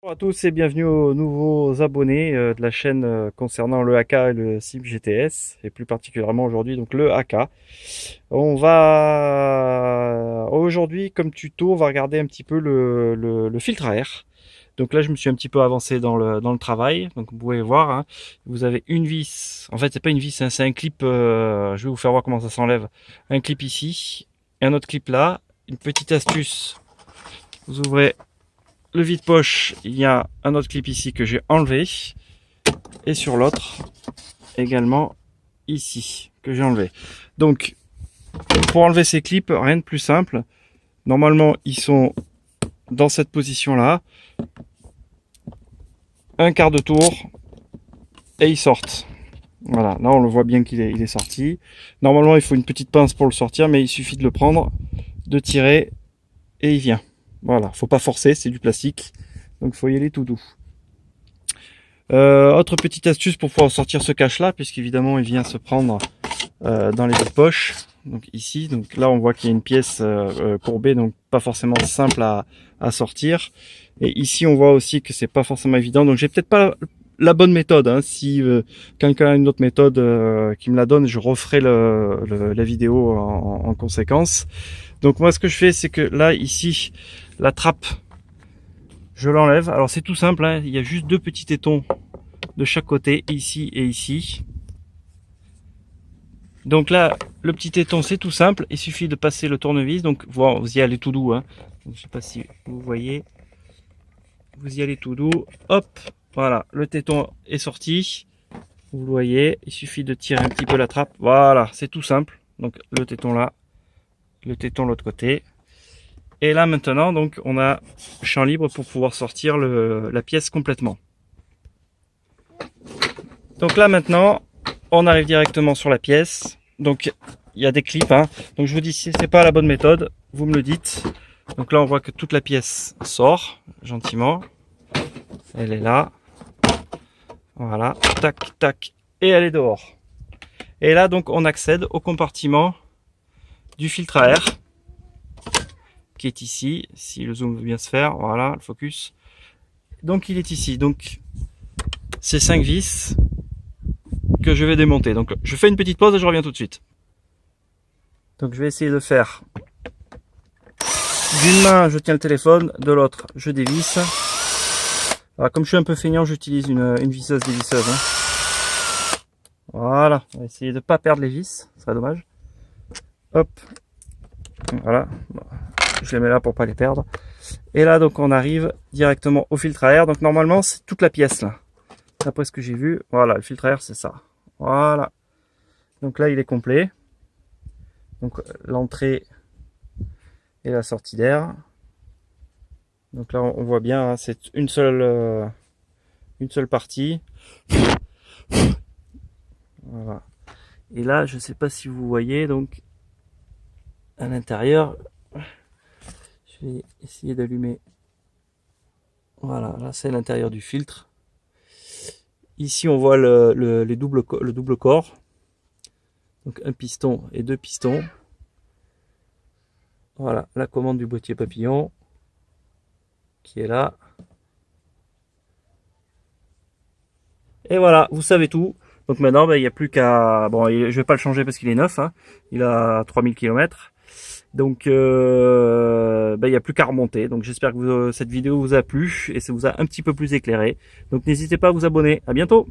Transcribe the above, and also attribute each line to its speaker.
Speaker 1: Bonjour à tous et bienvenue aux nouveaux abonnés de la chaîne concernant le AK et le Sim GTS et plus particulièrement aujourd'hui donc le AK. On va aujourd'hui comme tuto on va regarder un petit peu le filtre à air. Donc là je me suis un petit peu avancé dans le travail, donc vous pouvez voir hein, vous avez une vis, en fait c'est pas une vis hein, c'est un clip, je vais vous faire voir comment ça s'enlève, un clip ici et un autre clip là. Une petite astuce, vous ouvrez le vide-poche, il y a un autre clip ici que j'ai enlevé. Et sur l'autre, également ici, que j'ai enlevé. Donc, pour enlever ces clips, rien de plus simple. Normalement, ils sont dans cette position-là. Un quart de tour, et ils sortent. Voilà, là on le voit bien qu'il est sorti. Normalement, il faut une petite pince pour le sortir, mais il suffit de le prendre, de tirer, et il vient. Voilà, faut pas forcer, c'est du plastique. Donc, faut y aller tout doux. Autre petite astuce pour pouvoir sortir ce cache là, puisqu'évidemment il vient se prendre dans les deux poches. Donc ici, donc là on voit qu'il y a une pièce courbée, donc pas forcément simple à sortir. Et ici on voit aussi que c'est pas forcément évident. Donc j'ai peut-être pas la bonne méthode. Hein. Si quelqu'un a une autre méthode qui me la donne, je referai la vidéo en conséquence. Donc moi ce que je fais, c'est que là ici la trappe, je l'enlève. Alors c'est tout simple, hein. Il y a juste deux petits tétons de chaque côté, ici et ici. Donc là, le petit téton, c'est tout simple. Il suffit de passer le tournevis. Donc vous y allez tout doux. Hein. Donc, je sais pas si vous voyez. Vous y allez tout doux. Hop, voilà, le téton est sorti. Vous le voyez. Il suffit de tirer un petit peu la trappe. Voilà, c'est tout simple. Donc le téton là, le téton de l'autre côté. Et là maintenant, donc on a champ libre pour pouvoir sortir la pièce complètement. Donc là maintenant, on arrive directement sur la pièce. Donc il y a des clips. Hein. Donc je vous dis, si c'est pas la bonne méthode, vous me le dites. Donc là on voit que toute la pièce sort gentiment. Elle est là. Voilà. Tac, tac. Et elle est dehors. Et là donc on accède au compartiment du filtre à air qui est ici. Si le zoom veut bien se faire. Voilà, le focus. Donc il est ici. Donc ces 5 vis que je vais démonter. Donc je fais une petite pause et je reviens tout de suite. Donc je vais essayer de faire d'une main je tiens le téléphone, de l'autre je dévisse. Alors comme je suis un peu feignant, j'utilise une visseuse dévisseuse. Hein. Voilà, on va essayer de ne pas perdre les vis, ce serait dommage. Hop, voilà, bon, je les mets là pour pas les perdre. Et là donc on arrive directement au filtre à air. Donc normalement c'est toute la pièce là. D'après ce que j'ai vu, voilà, le filtre à air c'est ça. Voilà. Donc là il est complet. Donc l'entrée et la sortie d'air. Donc là on voit bien, hein, c'est une seule partie. Voilà. Et là je sais pas si vous voyez donc à l'intérieur. Je vais essayer d'allumer. Voilà, là c'est l'intérieur du filtre. Ici on voit le double corps. Donc un piston et deux pistons. Voilà, la commande du boîtier papillon qui est là. Et voilà, vous savez tout. Donc maintenant, il n'y a plus qu'à... Bon, je vais pas le changer parce qu'il est neuf. Hein. Il a 3000 km. Donc, il n'y a plus qu'à remonter. Donc j'espère que cette vidéo vous a plu et ça vous a un petit peu plus éclairé. Donc n'hésitez pas à vous abonner. À bientôt.